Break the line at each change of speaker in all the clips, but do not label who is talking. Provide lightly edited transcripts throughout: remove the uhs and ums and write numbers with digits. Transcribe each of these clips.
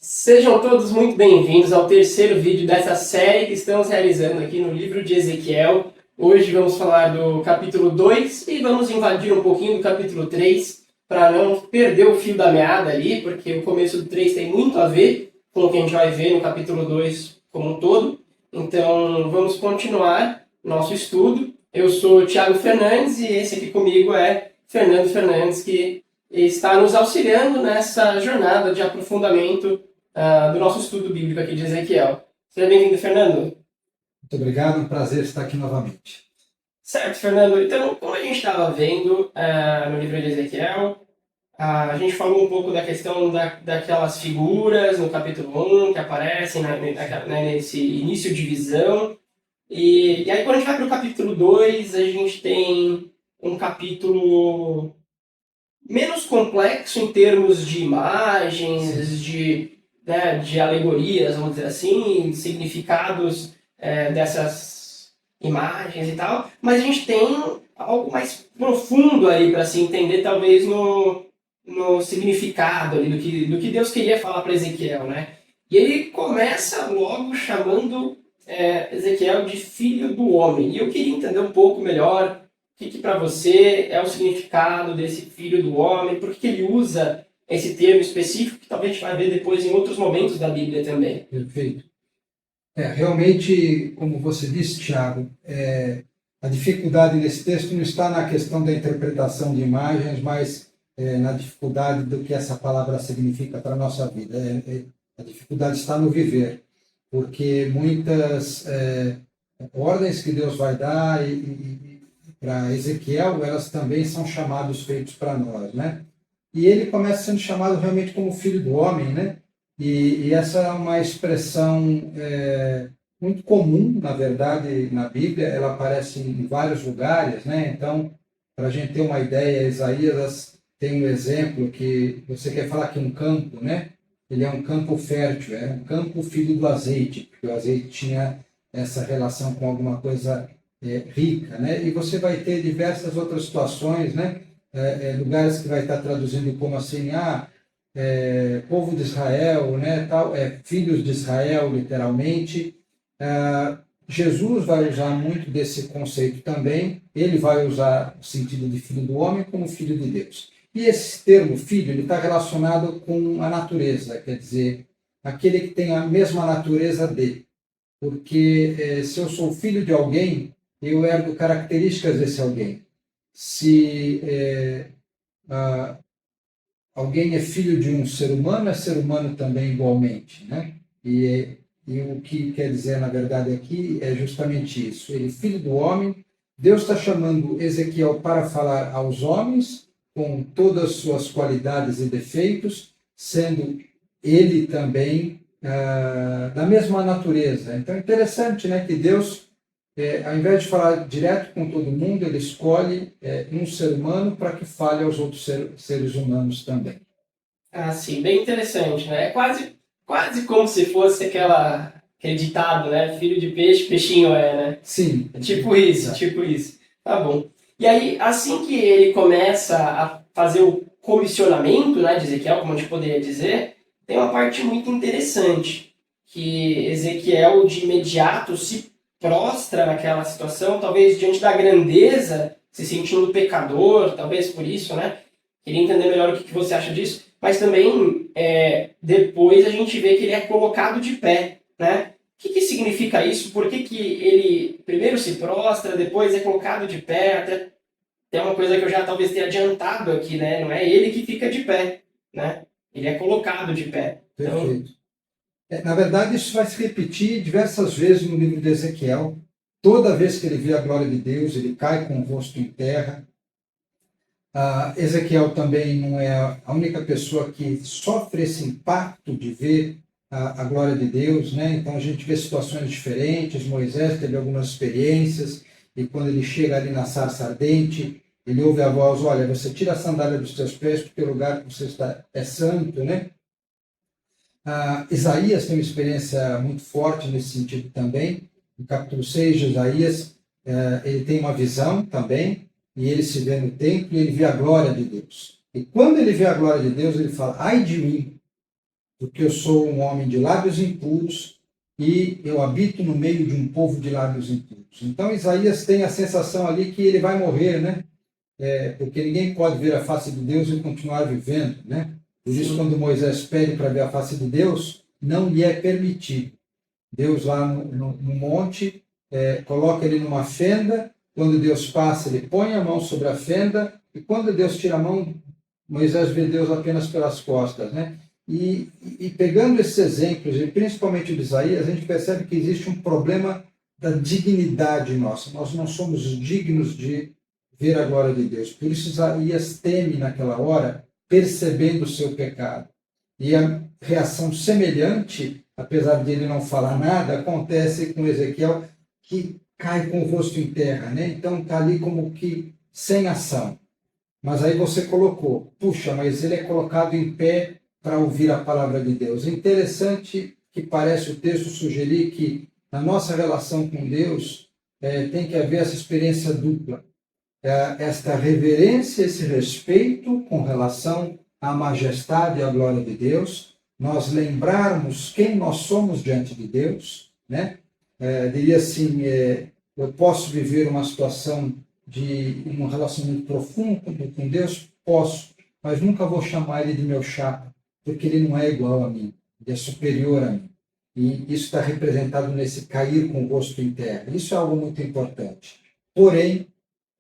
Sejam todos muito bem-vindos ao terceiro vídeo dessa série que estamos realizando aqui no livro de Ezequiel. Hoje vamos falar do capítulo 2 e vamos invadir um pouquinho do capítulo 3 para não perder o fio da meada ali, porque o começo do 3 tem muito a ver com o que a gente vai ver no capítulo 2 como um todo. Então vamos continuar nosso estudo. Eu sou Thiago Fernandes e esse aqui comigo é Fernando Fernandes, que está nos auxiliando nessa jornada de aprofundamento do nosso estudo bíblico aqui de Ezequiel. Seja bem-vindo, Fernando.
Muito obrigado, um prazer estar aqui novamente.
Certo, Fernando. Então, como a gente estava vendo no livro de Ezequiel, a gente falou um pouco da questão daquelas figuras no capítulo 1 que aparecem nesse início de visão. E aí, quando a gente vai para o capítulo 2, a gente tem um capítulo menos complexo em termos de imagens, de alegorias, vamos dizer assim, significados dessas imagens e tal, mas a gente tem algo mais profundo aí para se entender, talvez no significado ali, do que Deus queria falar para Ezequiel, né? E ele começa logo chamando Ezequiel de filho do homem. E eu queria entender um pouco melhor o que para você é o significado desse filho do homem, por que ele usa esse termo específico, que talvez a gente vai ver depois em outros momentos da Bíblia também.
Perfeito. Realmente, como você disse, Tiago, a dificuldade nesse texto não está na questão da interpretação de imagens, mas na dificuldade do que essa palavra significa para a nossa vida. A dificuldade está no viver, porque muitas ordens que Deus vai dar para Ezequiel, elas também são chamados feitos para nós, né? E ele começa sendo chamado realmente como filho do homem, né? E essa é uma expressão muito comum, na verdade, na Bíblia. Ela aparece em vários lugares, né? Então, para a gente ter uma ideia, Isaías tem um exemplo que você quer falar que um campo, né? Ele é um campo fértil, é um campo filho do azeite, porque o azeite tinha essa relação com alguma coisa rica, né? E você vai ter diversas outras situações, né? Lugares que vai estar traduzindo como assim, povo de Israel, né? Tal, filhos de Israel, literalmente. Jesus vai usar muito desse conceito também. Ele vai usar o sentido de filho do homem como filho de Deus. E esse termo filho, ele está relacionado com a natureza, quer dizer, aquele que tem a mesma natureza dele. Porque se eu sou filho de alguém, eu herdo características desse alguém. Se alguém é filho de um ser humano, é ser humano também igualmente, né? E o que quer dizer, na verdade, aqui é justamente isso. Ele, filho do homem, Deus está chamando Ezequiel para falar aos homens, com todas as suas qualidades e defeitos, sendo ele também da mesma natureza. Então é interessante, né, que Deus, ao invés de falar direto com todo mundo, ele escolhe um ser humano para que fale aos outros seres humanos também.
Sim, bem interessante, né? É quase como se fosse aquele ditado, né? Filho de peixe, peixinho é, né?
Sim.
Tipo isso, tipo isso. Tá bom. E aí, assim que ele começa a fazer o comissionamento, né, de Ezequiel, como a gente poderia dizer, tem uma parte muito interessante, que Ezequiel de imediato se prostra naquela situação, talvez diante da grandeza, se sentindo pecador, talvez por isso, né? Queria entender melhor o que você acha disso, mas também depois a gente vê que ele é colocado de pé, né? O que significa isso? Por que ele primeiro se prostra, depois é colocado de pé? Até tem uma coisa que eu já talvez tenha adiantado aqui, né? Não é ele que fica de pé, né? Ele é colocado de pé.
Perfeito. Na verdade, isso vai se repetir diversas vezes no livro de Ezequiel. Toda vez que ele vê a glória de Deus, ele cai com o rosto em terra. Ezequiel também não é a única pessoa que sofre esse impacto de ver a glória de Deus, né? Então a gente vê situações diferentes. Moisés teve algumas experiências, e quando ele chega ali na sarça ardente, ele ouve a voz: olha, você tira a sandália dos teus pés, porque o lugar que você está é santo, né? Isaías tem uma experiência muito forte nesse sentido também. No capítulo 6 de Isaías, ele tem uma visão também, e ele se vê no templo e ele vê a glória de Deus. E quando ele vê a glória de Deus, ele fala: ai de mim, porque eu sou um homem de lábios impuros e eu habito no meio de um povo de lábios impuros. Então Isaías tem a sensação ali que ele vai morrer, né? Porque ninguém pode ver a face de Deus e continuar vivendo, né? Por isso, quando Moisés pede para ver a face de Deus, não lhe é permitido. Deus lá no monte coloca ele numa fenda, quando Deus passa, ele põe a mão sobre a fenda, e quando Deus tira a mão, Moisés vê Deus apenas pelas costas, né? E pegando esses exemplos, e principalmente o de Isaías, a gente percebe que existe um problema da dignidade nossa. Nós não somos dignos de ver a glória de Deus. Por isso Isaías teme naquela hora, percebendo o seu pecado. E a reação semelhante, apesar de ele não falar nada, acontece com Ezequiel, que cai com o rosto em terra, né? Então está ali como que sem ação. Mas aí você colocou, puxa, mas ele é colocado em pé para ouvir a palavra de Deus. É interessante que parece o texto sugerir que na nossa relação com Deus tem que haver essa experiência dupla. Esta reverência, esse respeito com relação à majestade e à glória de Deus, nós lembrarmos quem nós somos diante de Deus, né? Diria assim, eu posso viver uma situação de um relacionamento profundo com Deus? Posso, mas nunca vou chamar ele de meu chapa, porque ele não é igual a mim, ele é superior a mim. E isso está representado nesse cair com o rosto em terra. Isso é algo muito importante. Porém,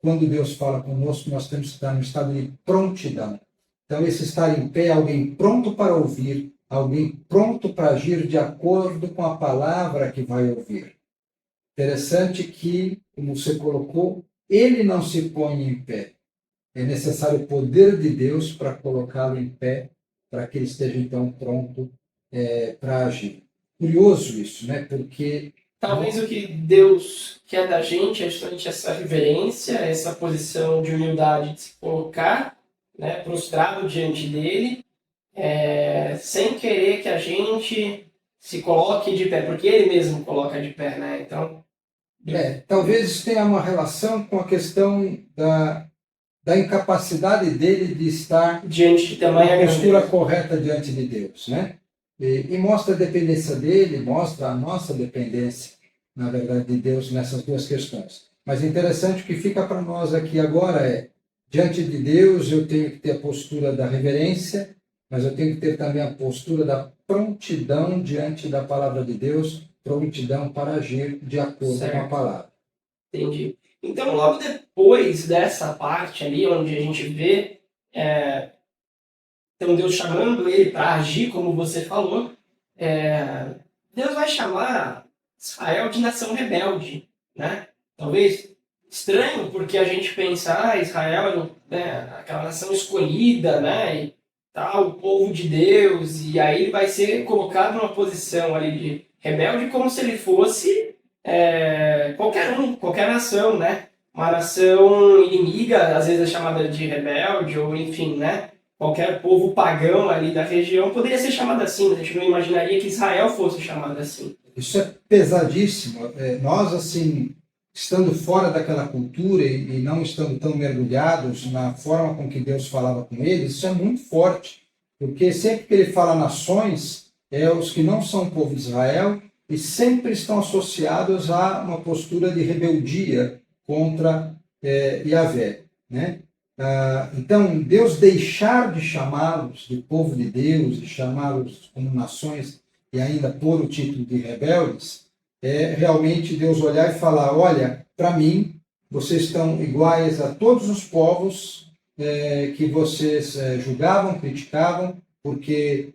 quando Deus fala conosco, nós temos que estar no estado de prontidão. Então, esse estar em pé é alguém pronto para ouvir, alguém pronto para agir de acordo com a palavra que vai ouvir. Interessante que, como você colocou, ele não se põe em pé. É necessário o poder de Deus para colocá-lo em pé, para que ele esteja, então, pronto para agir. Curioso isso, né? Porque
talvez o que Deus quer da gente é justamente essa reverência, essa posição de humildade de se colocar, né, prostrado diante dele, sem querer que a gente se coloque de pé, porque ele mesmo coloca de pé, né? Então,
talvez isso tenha uma relação com a questão da incapacidade dele de estar
diante de tamanha
na postura
grandeza.
correta diante de Deus, né? E mostra a dependência dele, mostra a nossa dependência, na verdade, de Deus nessas duas questões. Mas interessante o que fica para nós aqui agora diante de Deus eu tenho que ter a postura da reverência, mas eu tenho que ter também a postura da prontidão diante da palavra de Deus, prontidão para agir de acordo com a palavra.
Entendi. Então, logo depois dessa parte ali, onde a gente vê então Deus chamando ele para agir, como você falou, Deus vai chamar Israel de nação rebelde, né? Talvez estranho, porque a gente pensa, Israel é aquela nação escolhida, né? E tal, o povo de Deus, e aí ele vai ser colocado numa posição ali de rebelde, como se ele fosse qualquer nação, né? Uma nação inimiga, às vezes é chamada de rebelde, ou enfim, né? Qualquer povo pagão ali da região poderia ser chamado assim, mas a gente não imaginaria que Israel fosse chamado assim.
Isso é pesadíssimo. Nós, assim, estando fora daquela cultura e não estando tão mergulhados na forma com que Deus falava com eles, isso é muito forte. Porque sempre que ele fala nações, os que não são povo de Israel e sempre estão associados a uma postura de rebeldia contra Yahvé, né? Então, Deus deixar de chamá-los de povo de Deus, de chamá-los como nações e ainda pôr o título de rebeldes, realmente Deus olhar e falar, olha, para mim, vocês estão iguais a todos os povos que vocês julgavam, criticavam, porque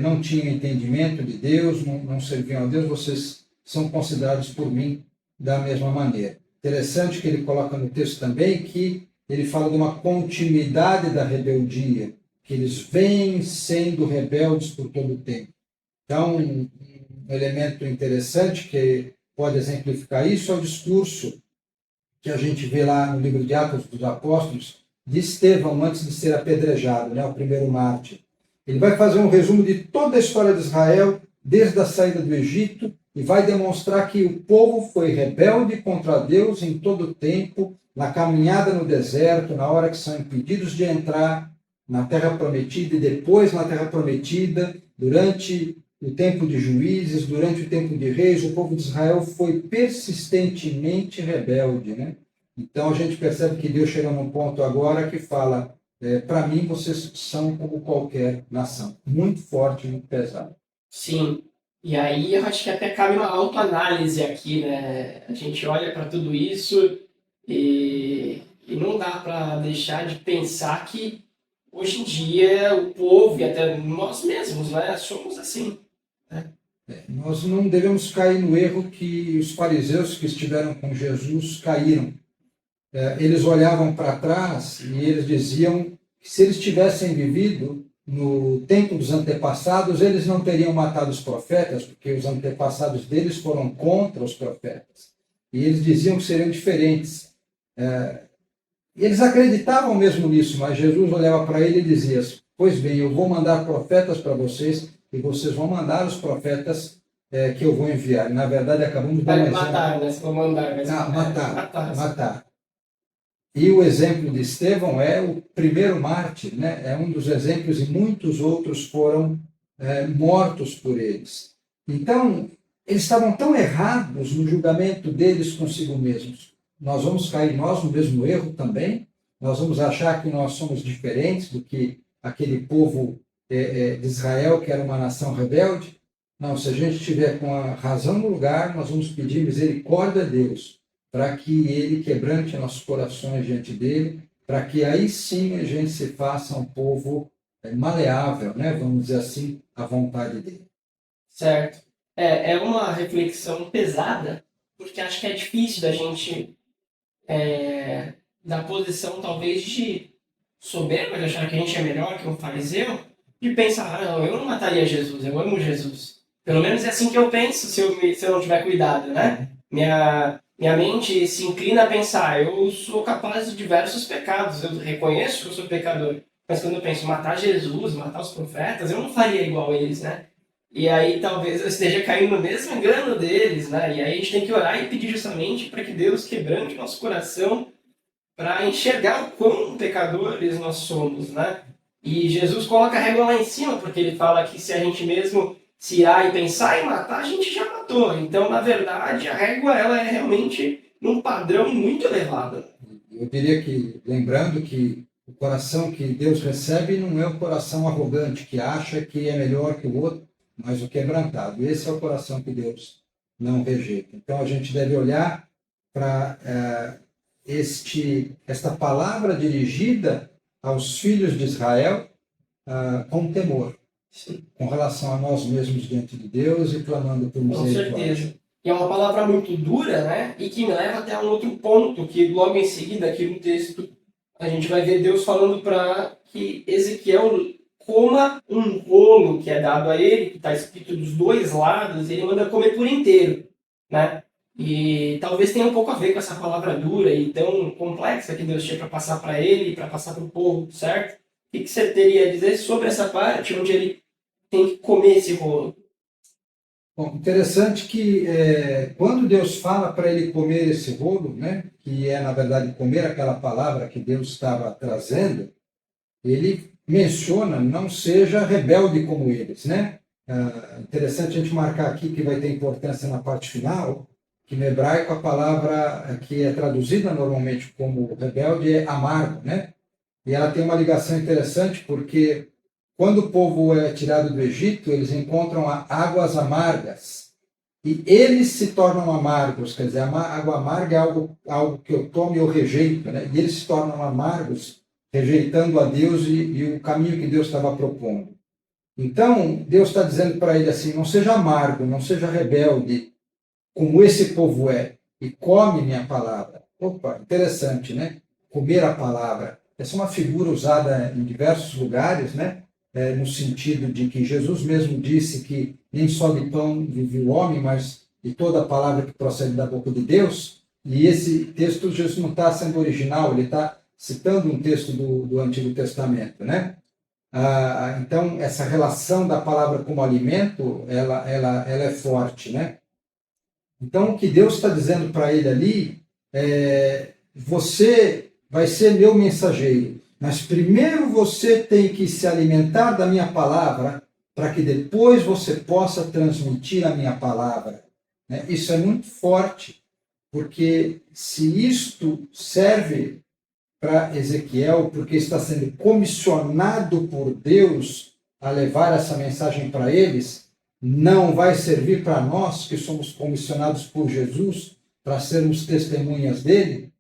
não tinham entendimento de Deus, não serviam a Deus, vocês são considerados por mim da mesma maneira. Interessante que ele coloca no texto também que ele fala de uma continuidade da rebeldia, que eles vêm sendo rebeldes por todo o tempo. Então, um elemento interessante que pode exemplificar isso é o discurso que a gente vê lá no livro de Atos dos Apóstolos, de Estevão, antes de ser apedrejado, né, o primeiro mártir. Ele vai fazer um resumo de toda a história de Israel, desde a saída do Egito, e vai demonstrar que o povo foi rebelde contra Deus em todo o tempo, na caminhada no deserto, na hora que são impedidos de entrar na Terra Prometida e depois na Terra Prometida, Durante o tempo de juízes, durante o tempo de reis, o povo de Israel foi persistentemente rebelde, né? Então a gente percebe que Deus chega num ponto agora que fala, para mim vocês são como qualquer nação. Muito forte, muito pesado.
Sim. E aí eu acho que até cabe uma autoanálise aqui, né? A gente olha para tudo isso e não dá para deixar de pensar que hoje em dia o povo e até nós mesmos, né, somos assim. Né?
Nós não devemos cair no erro que os fariseus que estiveram com Jesus caíram. Eles olhavam para trás e eles diziam que se eles tivessem vivido no tempo dos antepassados, eles não teriam matado os profetas, porque os antepassados deles foram contra os profetas. E eles diziam que seriam diferentes. E eles acreditavam mesmo nisso, mas Jesus olhava para ele e dizia: pois bem, eu vou mandar profetas para vocês e vocês vão mandar os profetas que eu vou enviar. Na verdade, acabamos de dar um exemplo.
Matar, né? Se for mandar, mas
Matar. E o exemplo de Estevão é o primeiro mártir, né? É um dos exemplos e muitos outros foram mortos por eles. Então, eles estavam tão errados no julgamento deles consigo mesmos. Nós vamos cair nós no mesmo erro também. Nós vamos achar que nós somos diferentes do que aquele povo de Israel, que era uma nação rebelde. Não, se a gente estiver com a razão no lugar, nós vamos pedir misericórdia a Deus, para que Ele quebrante nossos corações diante dEle, para que aí sim a gente se faça um povo maleável, né? Vamos dizer assim, à vontade dEle.
Certo. É uma reflexão pesada, porque acho que é difícil da gente, da posição talvez de soberba, de achar que a gente é melhor que um fariseu, de pensar, não, eu não mataria Jesus, eu amo Jesus. Pelo menos é assim que eu penso se eu não tiver cuidado, né? Minha mente se inclina a pensar, eu sou capaz de diversos pecados, eu reconheço que eu sou pecador, mas quando eu penso matar Jesus, matar os profetas, eu não faria igual a eles, né? E aí talvez eu esteja caindo no mesmo engano deles, né? E aí a gente tem que orar e pedir justamente para que Deus quebrante nosso coração para enxergar o quão pecadores nós somos, né? E Jesus coloca a régua lá em cima, porque ele fala que se a gente mesmo se irá e pensar em matar, a gente já matou. Então, na verdade, a régua ela é realmente num padrão muito elevado.
Eu diria que, lembrando que o coração que Deus recebe não é o coração arrogante, que acha que é melhor que o outro, mas o quebrantado. Esse é o coração que Deus não rejeita. Então, a gente deve olhar para esta palavra dirigida aos filhos de Israel com temor.
Sim.
Com relação a nós mesmos diante de Deus e clamando por misericórdia.
Com certeza. E é uma palavra muito dura, né? E que me leva até um outro ponto, que logo em seguida, aqui no texto, a gente vai ver Deus falando para que Ezequiel coma um rolo que é dado a ele, que está escrito dos dois lados, e ele manda comer por inteiro, né? E talvez tenha um pouco a ver com essa palavra dura e tão complexa que Deus tinha para passar para ele e para passar para o povo, certo? O que você teria a dizer sobre essa parte onde ele tem que comer esse rolo?
Bom, interessante que quando Deus fala para ele comer esse rolo, né, que é na verdade comer aquela palavra que Deus estava trazendo, ele menciona não seja rebelde como eles, né? Interessante a gente marcar aqui que vai ter importância na parte final, que no hebraico a palavra que é traduzida normalmente como rebelde é amargo, né? E ela tem uma ligação interessante porque quando o povo é tirado do Egito, eles encontram águas amargas. E eles se tornam amargos, quer dizer, a água amarga é algo que eu tomo e eu rejeito, né? E eles se tornam amargos, rejeitando a Deus e o caminho que Deus estava propondo. Então, Deus está dizendo para ele assim, não seja amargo, não seja rebelde, como esse povo é, e come minha palavra. Opa, interessante, né? Comer a palavra. Essa é uma figura usada em diversos lugares, né? No sentido de que Jesus mesmo disse que nem só de pão vive o homem, mas de toda a palavra que procede da boca de Deus. E esse texto, Jesus não está sendo original, ele está citando um texto do Antigo Testamento, né? Então, essa relação da palavra como alimento, ela é forte, né? Então, o que Deus está dizendo para ele ali é: você vai ser meu mensageiro, mas primeiro você tem que se alimentar da minha palavra para que depois você possa transmitir a minha palavra. Né? Isso é muito forte, porque se isto serve para Ezequiel, porque está sendo comissionado por Deus a levar essa mensagem para eles, não vai servir para nós que somos comissionados por Jesus para sermos testemunhas dele?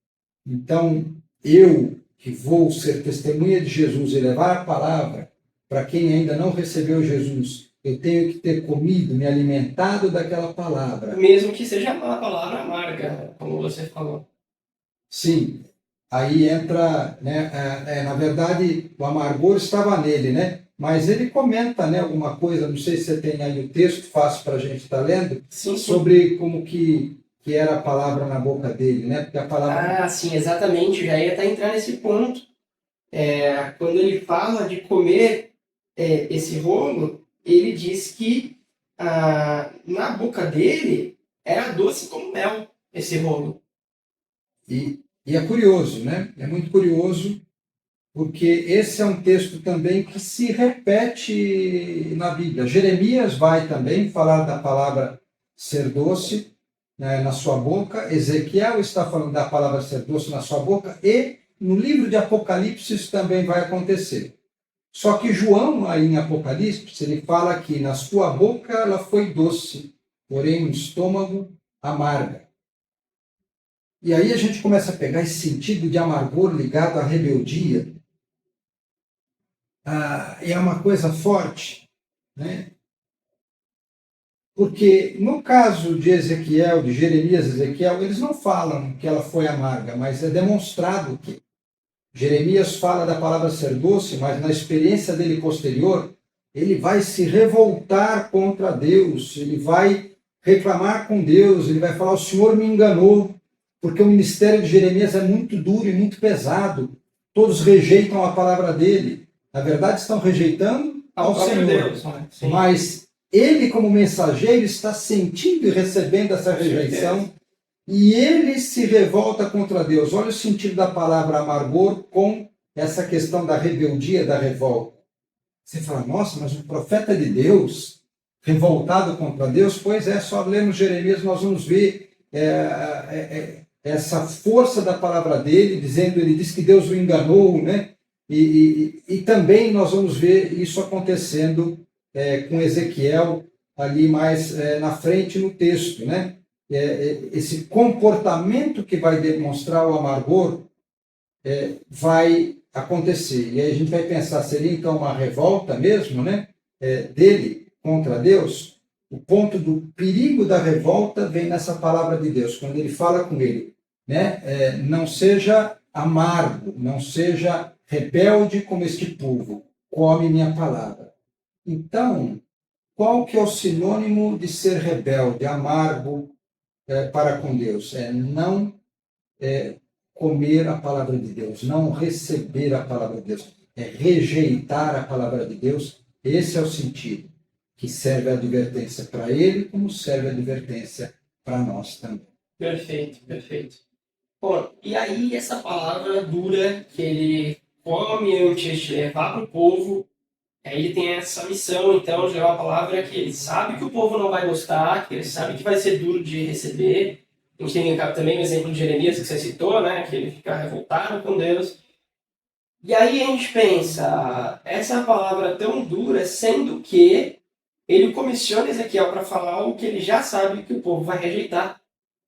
Então, eu que vou ser testemunha de Jesus e levar a palavra para quem ainda não recebeu Jesus, eu tenho que ter comido, me alimentado daquela palavra.
Mesmo que seja uma palavra amarga, como você falou.
Sim, aí entra, né, na verdade, o amargor estava nele, né? Mas ele comenta, né, alguma coisa, não sei se você tem aí o texto fácil para a gente estar lendo,
Sim, sim.
sobre como que era a palavra na boca dele, né? Porque a palavra...
Ah, sim, exatamente. Já ia até entrar nesse ponto. Quando ele fala de comer esse rolo, ele diz que na boca dele era doce como mel, esse rolo.
E é curioso, né? É muito curioso, porque esse é um texto também que se repete na Bíblia. Jeremias vai também falar da palavra ser doce, né, na sua boca. Ezequiel está falando da palavra ser doce na sua boca. E no livro de Apocalipse isso também vai acontecer. Só que João, aí em Apocalipse, ele fala que na sua boca ela foi doce, porém no estômago amarga. E aí a gente começa a pegar esse sentido de amargor ligado à rebeldia. É uma coisa forte, né? Porque no caso de Ezequiel, de Jeremias e Ezequiel, eles não falam que ela foi amarga, mas é demonstrado que Jeremias fala da palavra ser doce, mas na experiência dele posterior, ele vai se revoltar contra Deus, ele vai reclamar com Deus, ele vai falar: o Senhor me enganou, porque o ministério de Jeremias é muito duro e muito pesado. Todos rejeitam a palavra dele. Na verdade, estão rejeitando ao Senhor.
Deus, né?
Mas ele, como mensageiro, está sentindo e recebendo essa rejeição. E ele se revolta contra Deus. Olha o sentido da palavra amargor com essa questão da rebeldia, da revolta. Você fala: nossa, mas um profeta de Deus, revoltado contra Deus? Pois é, só lendo Jeremias nós vamos ver essa força da palavra dele, dizendo, ele diz que Deus o enganou, né? E também nós vamos ver isso acontecendo com Ezequiel, ali mais na frente no texto, né? Esse comportamento que vai demonstrar o amargor vai acontecer. E aí a gente vai pensar, seria então uma revolta mesmo, né, dele contra Deus? O ponto do perigo da revolta vem nessa palavra de Deus, quando ele fala com ele, né, não seja amargo, não seja rebelde como este povo, come minha palavra. Então, qual que é o sinônimo de ser rebelde, amargo, para com Deus? Não comer a palavra de Deus, não receber a palavra de Deus, rejeitar a palavra de Deus. Esse é o sentido que serve a advertência para ele, como serve a advertência para nós também.
Perfeito, perfeito. Bom, e aí essa palavra dura que ele come antes de levar para o povo, aí ele tem essa missão, então, de levar uma palavra que ele sabe que o povo não vai gostar, que ele sabe que vai ser duro de receber. A gente tem também o exemplo de Jeremias, que você citou, né? Que ele fica revoltado com Deus. E aí a gente pensa, essa palavra tão dura, sendo que ele comissiona Ezequiel para falar algo que ele já sabe que o povo vai rejeitar,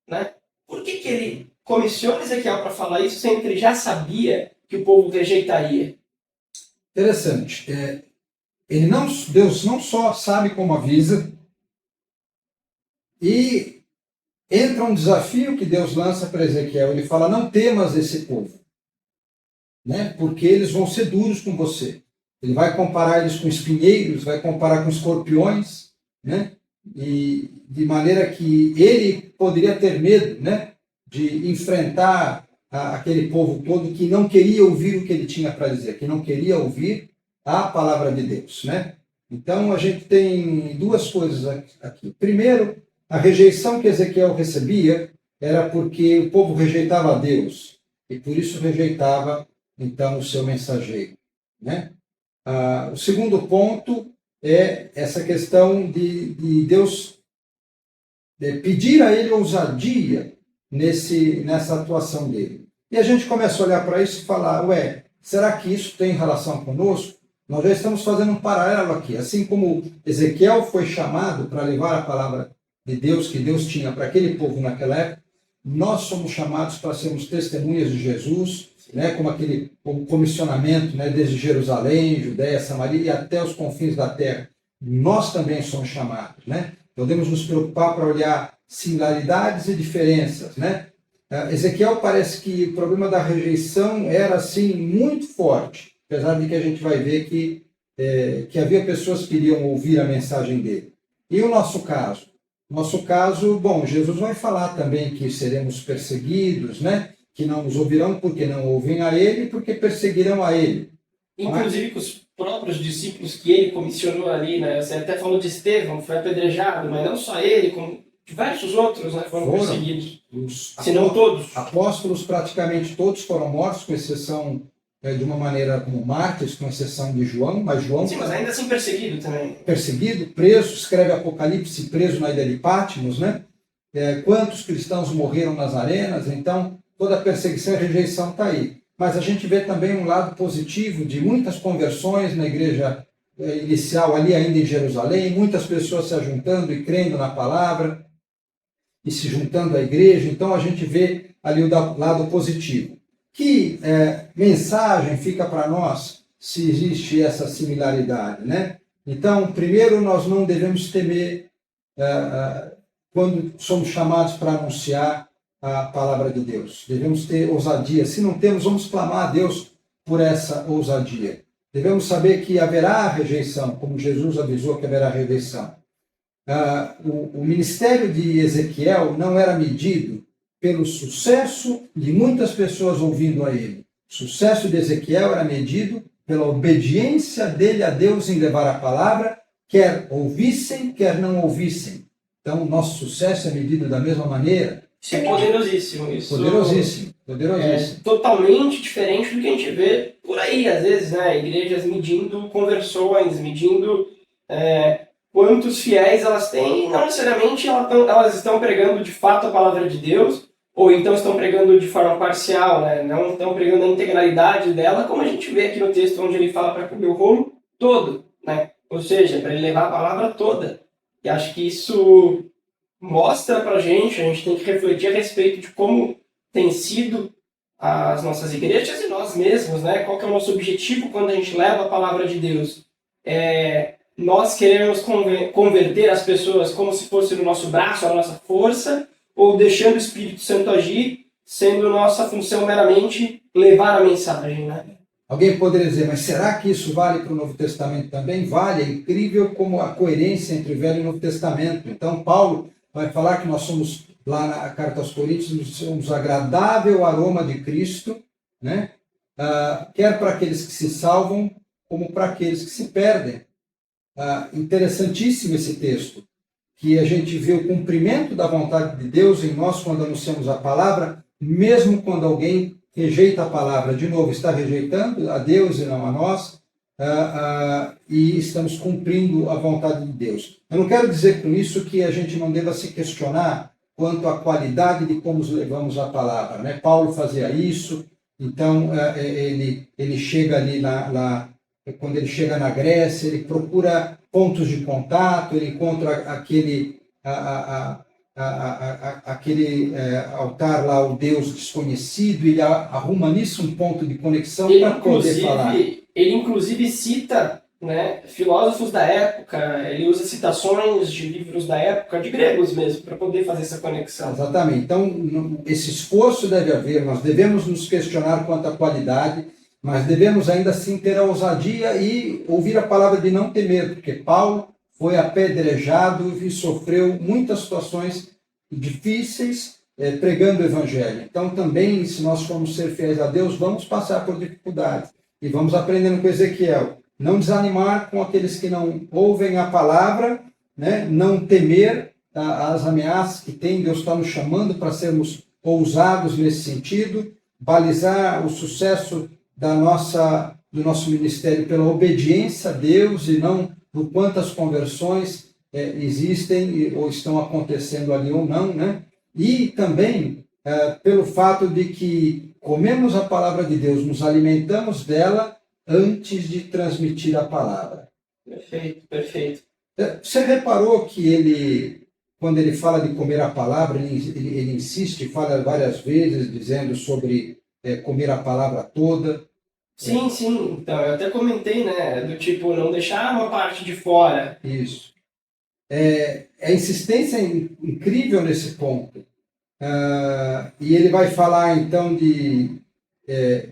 né? Por que ele comissiona Ezequiel para falar isso, sendo que ele já sabia que o povo rejeitaria?
Interessante. Deus não só sabe como avisa, e entra um desafio que Deus lança para Ezequiel. Ele fala: não temas esse povo, né? Porque eles vão ser duros com você. Ele vai comparar eles com espinheiros, vai comparar com escorpiões, né? E de maneira que ele poderia ter medo, né, de enfrentar aquele povo todo que não queria ouvir o que ele tinha para dizer, que não queria ouvir a palavra de Deus, né? Então a gente tem duas coisas aqui. Primeiro, a rejeição que Ezequiel recebia era porque o povo rejeitava a Deus e por isso rejeitava então o seu mensageiro, né? O segundo ponto é essa questão de Deus pedir a ele ousadia nessa atuação dele. E a gente começa a olhar para isso e falar, será que isso tem relação conosco? Nós já estamos fazendo um paralelo aqui. Assim como Ezequiel foi chamado para levar a palavra de Deus, que Deus tinha para aquele povo naquela época, nós somos chamados para sermos testemunhas de Jesus, né, como aquele comissionamento, né, desde Jerusalém, Judéia, Samaria e até os confins da terra. Nós também somos chamados, né? Podemos nos preocupar para olhar similaridades e diferenças, né? Ezequiel parece que o problema da rejeição era assim muito forte, apesar de que a gente vai ver que havia pessoas que iriam ouvir a mensagem dele. E o nosso caso? Nosso caso, bom, Jesus vai falar também que seremos perseguidos, né? Que não nos ouvirão porque não ouvem a ele, porque perseguirão a ele.
Inclusive com os próprios discípulos que ele comissionou ali, né? Você até falou de Estevão, que foi apedrejado, mas não só ele, como diversos outros, né, foram perseguidos. Se não todos.
Apóstolos, praticamente todos foram mortos, com exceção de uma maneira como mártires, com exceção de João, mas João...
Sim, mas ainda assim perseguido também.
Perseguido, preso, escreve Apocalipse, preso na ilha de Patmos, né? Quantos cristãos morreram nas arenas? Então, toda a perseguição e rejeição está aí. Mas a gente vê também um lado positivo de muitas conversões na igreja inicial, ali ainda em Jerusalém, muitas pessoas se ajuntando e crendo na palavra e se juntando à igreja. Então, a gente vê ali o lado positivo. Que mensagem fica para nós se existe essa similaridade, né? Então, primeiro, nós não devemos temer quando somos chamados para anunciar a palavra de Deus. Devemos ter ousadia. Se não temos, vamos clamar a Deus por essa ousadia. Devemos saber que haverá rejeição, como Jesus avisou que haverá rejeição. O ministério de Ezequiel não era medido pelo sucesso de muitas pessoas ouvindo a ele. O sucesso de Ezequiel era medido pela obediência dele a Deus em levar a palavra, quer ouvissem, quer não ouvissem. Então, o nosso sucesso é medido da mesma maneira.
Isso é poderosíssimo.
Poderosíssimo.
É totalmente diferente do que a gente vê por aí, às vezes, né? Igrejas medindo conversões, medindo quantos fiéis elas têm. Não necessariamente elas estão pregando de fato a palavra de Deus, ou então estão pregando de forma parcial, né? Não estão pregando a integralidade dela, como a gente vê aqui no texto onde ele fala para cobrir o rolo todo, né? Ou seja, para ele levar a palavra toda. E acho que isso mostra para a gente tem que refletir a respeito de como tem sido as nossas igrejas e nós mesmos, né? Qual que é o nosso objetivo quando a gente leva a palavra de Deus? Nós queremos converter as pessoas como se fosse no nosso braço, a nossa força, ou deixando o Espírito Santo agir, sendo nossa função meramente levar a mensagem, né?
Alguém poderia dizer, mas será que isso vale para o Novo Testamento também? Vale, é incrível como a coerência entre o Velho e o Novo Testamento. Então, Paulo vai falar que nós somos, lá na Carta aos Coríntios, somos agradável aroma de Cristo, né? Quer para aqueles que se salvam, como para aqueles que se perdem. Interessantíssimo esse texto, que a gente vê o cumprimento da vontade de Deus em nós quando anunciamos a palavra, mesmo quando alguém rejeita a palavra. De novo, está rejeitando a Deus e não a nós, e estamos cumprindo a vontade de Deus. Eu não quero dizer com isso que a gente não deva se questionar quanto à qualidade de como levamos a palavra, né? Paulo fazia isso, então ele chega ali quando ele chega na Grécia, ele procura pontos de contato, ele encontra aquele altar lá, o Deus desconhecido, ele arruma nisso um ponto de conexão para poder falar.
Ele inclusive cita, né, filósofos da época, ele usa citações de livros da época, de gregos mesmo, para poder fazer essa conexão.
Exatamente. Então, esse esforço deve haver, nós devemos nos questionar quanto à qualidade, mas devemos ainda assim ter a ousadia e ouvir a palavra de não temer, porque Paulo foi apedrejado e sofreu muitas situações difíceis pregando o Evangelho. Então também, se nós formos ser fiéis a Deus, vamos passar por dificuldades. E vamos aprendendo com Ezequiel. Não desanimar com aqueles que não ouvem a palavra, né? Não temer as ameaças que tem. Deus está nos chamando para sermos ousados nesse sentido, balizar o sucesso do nosso ministério pela obediência a Deus e não por quantas conversões existem ou estão acontecendo ali ou não, né? E também pelo fato de que comemos a palavra de Deus, nos alimentamos dela antes de transmitir a palavra.
Perfeito, perfeito.
Você reparou que ele, quando ele fala de comer a palavra, ele insiste, fala várias vezes, dizendo sobre comer a palavra toda.
Sim, sim. Então, eu até comentei, né? Do tipo, não deixar uma parte de fora.
Isso. A insistência é incrível nesse ponto. E ele vai falar, então, de...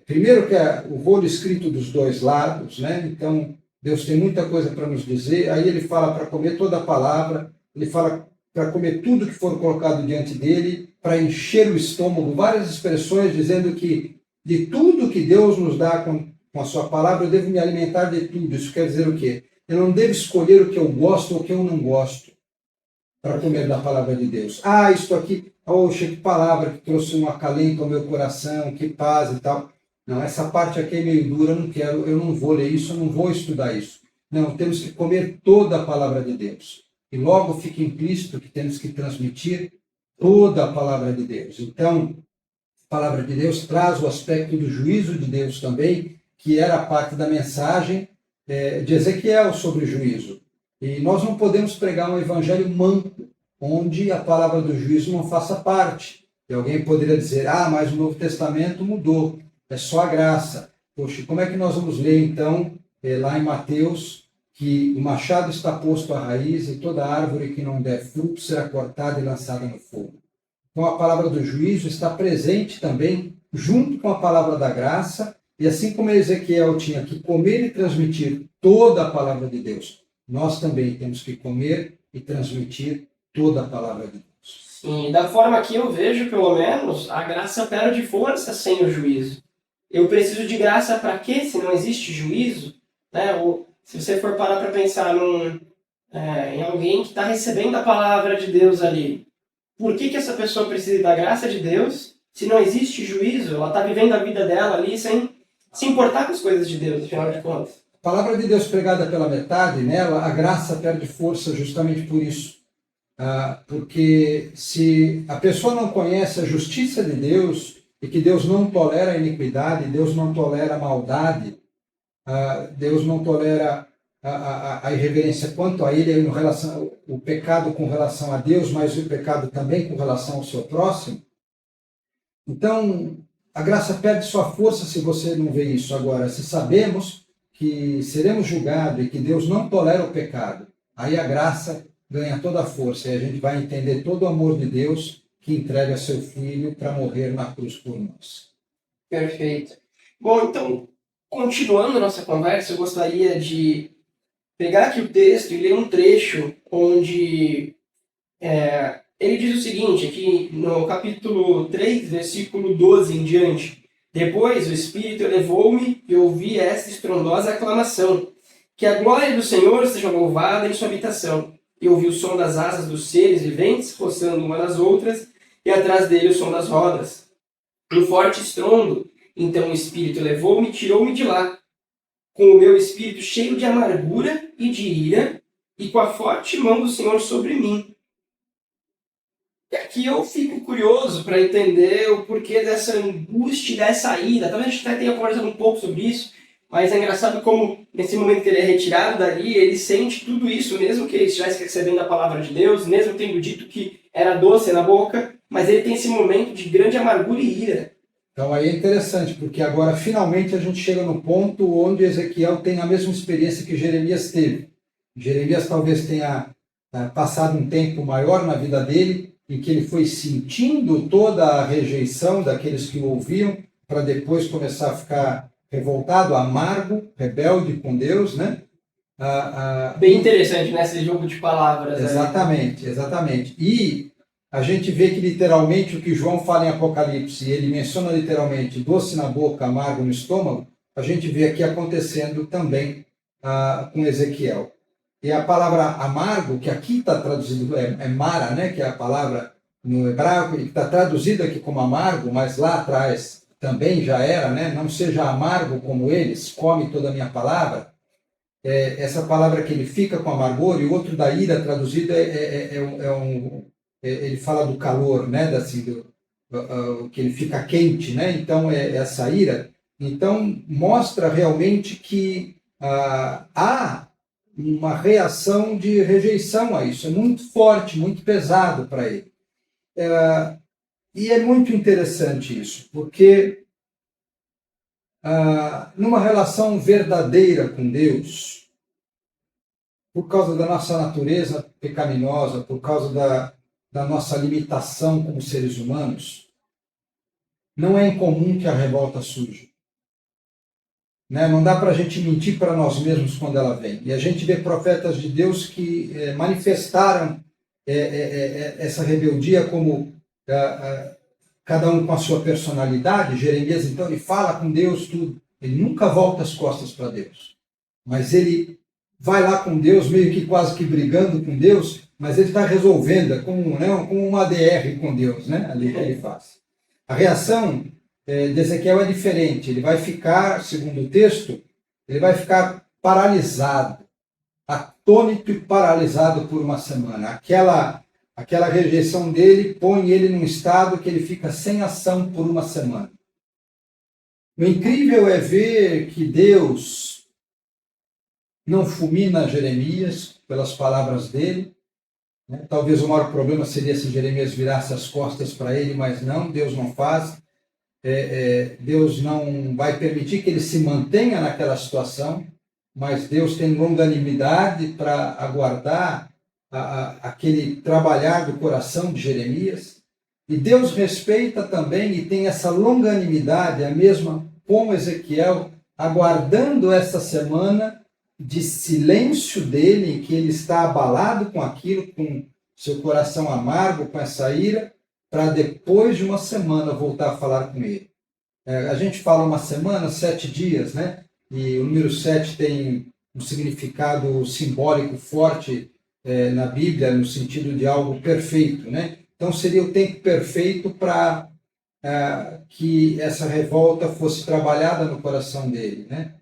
primeiro que é o rolo escrito dos dois lados, né? Então, Deus tem muita coisa para nos dizer. Aí ele fala para comer toda a palavra, ele fala para comer tudo que for colocado diante dele, para encher o estômago, várias expressões dizendo que de tudo que Deus nos dá com a sua palavra, eu devo me alimentar de tudo. Isso quer dizer o quê? Eu não devo escolher o que eu gosto ou o que eu não gosto para comer da palavra de Deus. Ah, isto aqui, poxa, que palavra que trouxe um acalento ao meu coração, que paz e tal. Não, essa parte aqui é meio dura, eu não quero, eu não vou ler isso, eu não vou estudar isso. Não, temos que comer toda a palavra de Deus. E logo fica implícito que temos que transmitir toda a palavra de Deus. Então, a palavra de Deus traz o aspecto do juízo de Deus também, que era parte da mensagem de Ezequiel sobre o juízo. E nós não podemos pregar um evangelho manco, onde a palavra do juízo não faça parte. E alguém poderia dizer, mas o Novo Testamento mudou, é só a graça. Poxa, como é que nós vamos ler, então, lá em Mateus, que o machado está posto à raiz e toda árvore que não der fruto será cortada e lançada no fogo. Então, a palavra do juízo está presente também, junto com a palavra da graça, e assim como Ezequiel tinha que comer e transmitir toda a palavra de Deus, nós também temos que comer e transmitir toda a palavra de Deus.
Sim, da forma que eu vejo, pelo menos, a graça perde força sem o juízo. Eu preciso de graça para quê, se não existe juízo? Né? Ou, se você for parar para pensar em alguém que está recebendo a palavra de Deus ali, por que essa pessoa precisa da graça de Deus se não existe juízo? Ela está vivendo a vida dela ali sem se importar com as coisas de Deus, afinal de contas.
A palavra de Deus pregada pela metade, nela, a graça perde força justamente por isso. Porque se a pessoa não conhece a justiça de Deus e que Deus não tolera a iniquidade, Deus não tolera a maldade, Deus não tolera a irreverência quanto a ele, o pecado com relação a Deus, mas o pecado também com relação ao seu próximo. Então, a graça perde sua força se você não vê isso. Agora, se sabemos que seremos julgados e que Deus não tolera o pecado, aí a graça ganha toda a força e a gente vai entender todo o amor de Deus que entrega seu Filho para morrer na cruz por nós.
Perfeito. Bom, então, continuando a nossa conversa, eu gostaria de pegar aqui o texto e ler um trecho onde ele diz o seguinte, aqui no capítulo 3, versículo 12 em diante. Depois o Espírito elevou-me e ouvi esta estrondosa aclamação, que a glória do Senhor seja louvada em sua habitação. E ouvi o som das asas dos seres viventes, roçando uma nas outras, e atrás dele o som das rodas. Um forte estrondo. Então o Espírito levou-me e tirou-me de lá, com o meu espírito cheio de amargura e de ira, e com a forte mão do Senhor sobre mim. E aqui eu fico curioso para entender o porquê dessa angústia e dessa ira. Talvez a gente até tenha conversado um pouco sobre isso, mas é engraçado como, nesse momento que ele é retirado dali, ele sente tudo isso, mesmo que ele estivesse recebendo a palavra de Deus, mesmo tendo dito que era doce na boca, mas ele tem esse momento de grande amargura e ira.
Então aí é interessante, porque agora finalmente a gente chega no ponto onde Ezequiel tem a mesma experiência que Jeremias teve. Jeremias talvez tenha passado um tempo maior na vida dele, em que ele foi sentindo toda a rejeição daqueles que o ouviam, para depois começar a ficar revoltado, amargo, rebelde com Deus, né?
Bem interessante, né, esse jogo de palavras.
Exatamente, exatamente. E a gente vê que literalmente o que João fala em Apocalipse, ele menciona literalmente doce na boca, amargo no estômago, a gente vê aqui acontecendo também com Ezequiel. E a palavra amargo, que aqui está traduzido, é mara, né, que é a palavra no hebraico, que está traduzido aqui como amargo, mas lá atrás também já era, né, não seja amargo como eles, come toda a minha palavra. essa palavra que ele fica com amargor, e o outro da ira, traduzido, ele fala do calor, né? Assim, que ele fica quente, né? Então, essa ira. Então, mostra realmente que há uma reação de rejeição a isso. É muito forte, muito pesado para ele. E é muito interessante isso, porque numa relação verdadeira com Deus, por causa da nossa natureza pecaminosa, por causa da nossa limitação como seres humanos, não é incomum que a revolta surja. Né? Não dá para a gente mentir para nós mesmos quando ela vem. E a gente vê profetas de Deus que manifestaram essa rebeldia como cada um com a sua personalidade. Jeremias, então, ele fala com Deus tudo. Ele nunca volta as costas para Deus. Mas ele vai lá com Deus, meio que quase que brigando com Deus, mas ele está resolvendo, como uma ADR com Deus, né? Ali que ele faz. A reação de Ezequiel é diferente. Ele vai ficar, segundo o texto, ele vai ficar paralisado, atônito e paralisado por uma semana. Aquela rejeição dele põe ele num estado que ele fica sem ação por uma semana. O incrível é ver que Deus não fulmina Jeremias pelas palavras dele. Né? Talvez o maior problema seria se Jeremias virasse as costas para ele, mas não, Deus não faz. Deus não vai permitir que ele se mantenha naquela situação, mas Deus tem longanimidade para aguardar aquele trabalhar do coração de Jeremias. E Deus respeita também e tem essa longanimidade, a mesma com Ezequiel, aguardando essa semana de silêncio dele, em que ele está abalado com aquilo, com seu coração amargo, com essa ira, para depois de uma semana voltar a falar com ele. A gente fala uma semana, 7 dias, né? E o número 7 tem um significado simbólico forte na Bíblia, no sentido de algo perfeito, né? Então seria o tempo perfeito para que essa revolta fosse trabalhada no coração dele, né?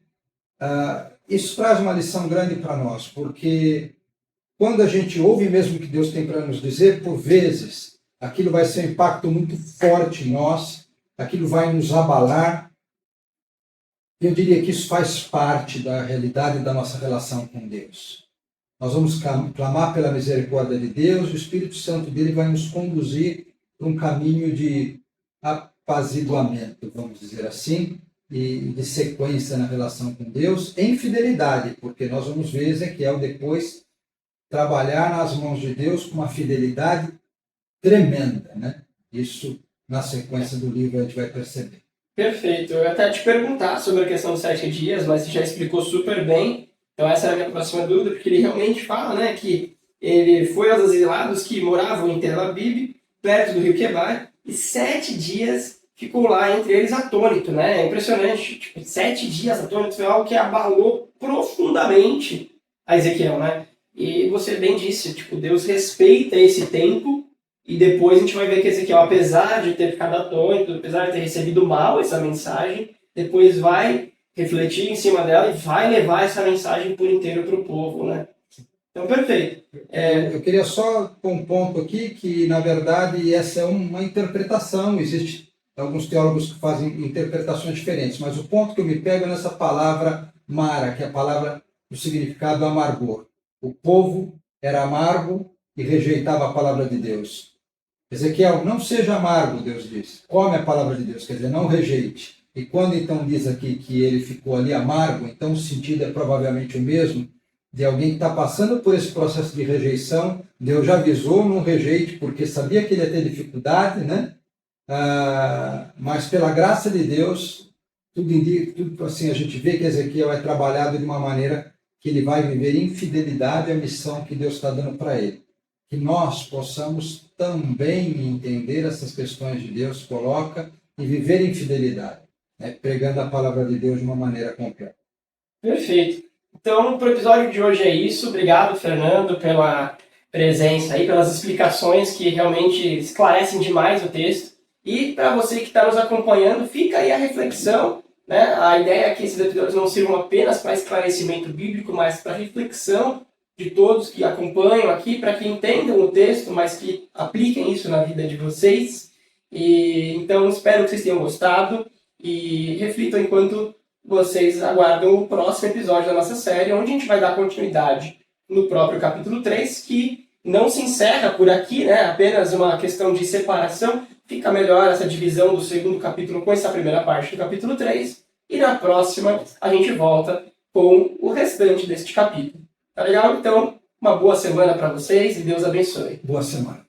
Isso traz uma lição grande para nós, porque quando a gente ouve mesmo o que Deus tem para nos dizer, por vezes, aquilo vai ser um impacto muito forte em nós, aquilo vai nos abalar. Eu diria que isso faz parte da realidade da nossa relação com Deus. Nós vamos clamar pela misericórdia de Deus, o Espírito Santo dele vai nos conduzir para um caminho de apaziguamento, vamos dizer assim, e de sequência na relação com Deus, em fidelidade, porque nós vamos ver Ezequiel depois trabalhar nas mãos de Deus com uma fidelidade tremenda, né? Isso, na sequência do livro, a gente vai perceber.
Perfeito. Eu ia até te perguntar sobre a questão dos 7 dias, mas você já explicou super bem. Então essa era a minha próxima dúvida, porque ele realmente fala, né, que ele foi aos exilados que moravam em Tel Aviv, perto do rio Quebar, e 7 dias ficou lá entre eles atônito, né? É impressionante. Tipo, 7 dias atônito foi algo que abalou profundamente a Ezequiel, né? E você bem disse, tipo, Deus respeita esse tempo, e depois a gente vai ver que Ezequiel, apesar de ter ficado atônito, apesar de ter recebido mal essa mensagem, depois vai refletir em cima dela e vai levar essa mensagem por inteiro para o povo, né? Então, perfeito.
Eu queria só pôr um ponto aqui, que, na verdade, essa é uma interpretação. Existem alguns teólogos que fazem interpretações diferentes, mas o ponto que eu me pego é nessa palavra mara, que é a palavra do significado amargor. O povo era amargo e rejeitava a palavra de Deus. Ezequiel, não seja amargo, Deus diz. Come a palavra de Deus, quer dizer, não rejeite. E quando então diz aqui que ele ficou ali amargo, então o sentido é provavelmente o mesmo de alguém que está passando por esse processo de rejeição. Deus já avisou, não rejeite, porque sabia que ele ia ter dificuldade, né? Mas pela graça de Deus, tudo assim, a gente vê que Ezequiel é trabalhado de uma maneira que ele vai viver em fidelidade à missão que Deus está dando para ele. Que nós possamos também entender essas questões de Deus coloca e viver em fidelidade, né? Pregando a palavra de Deus de uma maneira completa.
Perfeito. Então, para o episódio de hoje é isso. Obrigado, Fernando, pela presença aí, pelas explicações que realmente esclarecem demais o texto. E para você que está nos acompanhando, fica aí a reflexão. né? A ideia é que esses episódios não sirvam apenas para esclarecimento bíblico, mas para reflexão de todos que acompanham aqui, para que entendam o texto, mas que apliquem isso na vida de vocês. E então espero que vocês tenham gostado e reflitam enquanto vocês aguardam o próximo episódio da nossa série, onde a gente vai dar continuidade no próprio capítulo 3, que não se encerra por aqui, né? Apenas uma questão de separação. Fica melhor essa divisão do segundo capítulo com essa primeira parte do capítulo 3. E na próxima a gente volta com o restante deste capítulo. Tá legal? Então, uma boa semana para vocês e Deus abençoe.
Boa semana.